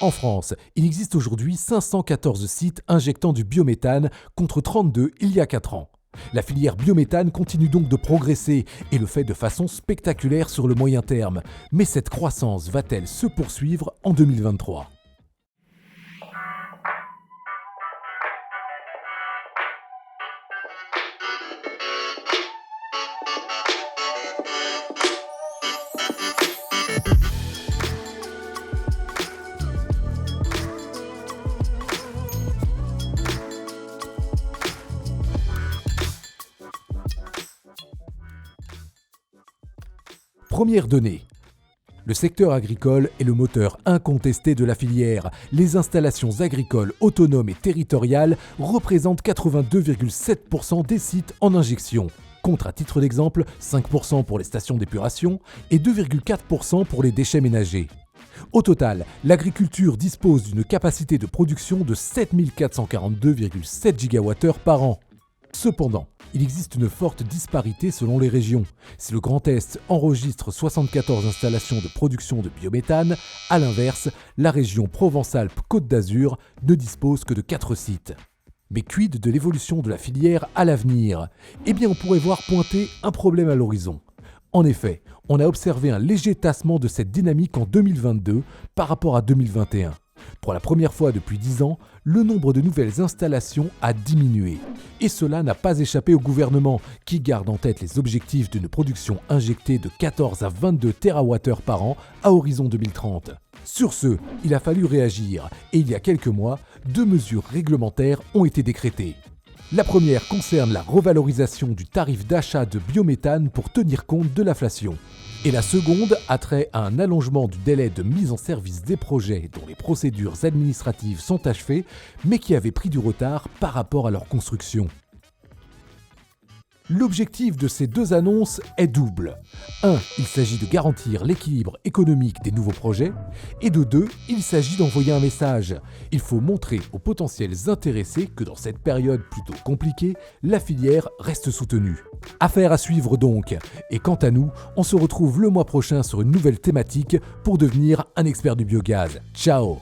En France, il existe aujourd'hui 514 sites injectant du biométhane contre 32 il y a 4 ans. La filière biométhane continue donc de progresser et le fait de façon spectaculaire sur le moyen terme. Mais cette croissance va-t-elle se poursuivre en 2023 ? Première donnée. Le secteur agricole est le moteur incontesté de la filière. Les installations agricoles autonomes et territoriales représentent 82,7% des sites en injection, contre à titre d'exemple 5% pour les stations d'épuration et 2,4% pour les déchets ménagers. Au total, l'agriculture dispose d'une capacité de production de 7442,7 GWh par an. Cependant, il existe une forte disparité selon les régions. Si le Grand Est enregistre 74 installations de production de biométhane, à l'inverse, la région Provence-Alpes-Côte d'Azur ne dispose que de 4 sites. Mais quid de l'évolution de la filière à l'avenir ? Eh bien, on pourrait voir pointer un problème à l'horizon. En effet, on a observé un léger tassement de cette dynamique en 2022 par rapport à 2021. Pour la première fois depuis 10 ans, le nombre de nouvelles installations a diminué. Et cela n'a pas échappé au gouvernement, qui garde en tête les objectifs d'une production injectée de 14 à 22 TWh par an à horizon 2030. Sur ce, il a fallu réagir, et il y a quelques mois, 2 mesures réglementaires ont été décrétées. La première concerne la revalorisation du tarif d'achat de biométhane pour tenir compte de l'inflation. Et la seconde a trait à un allongement du délai de mise en service des projets dont les procédures administratives sont achevées, mais qui avaient pris du retard par rapport à leur construction. L'objectif de ces 2 annonces est double. 1. Il s'agit de garantir l'équilibre économique des nouveaux projets. Et de 2. Il s'agit d'envoyer un message. Il faut montrer aux potentiels intéressés que dans cette période plutôt compliquée, la filière reste soutenue. Affaire à suivre donc. Et quant à nous, on se retrouve le mois prochain sur une nouvelle thématique pour devenir un expert du biogaz. Ciao !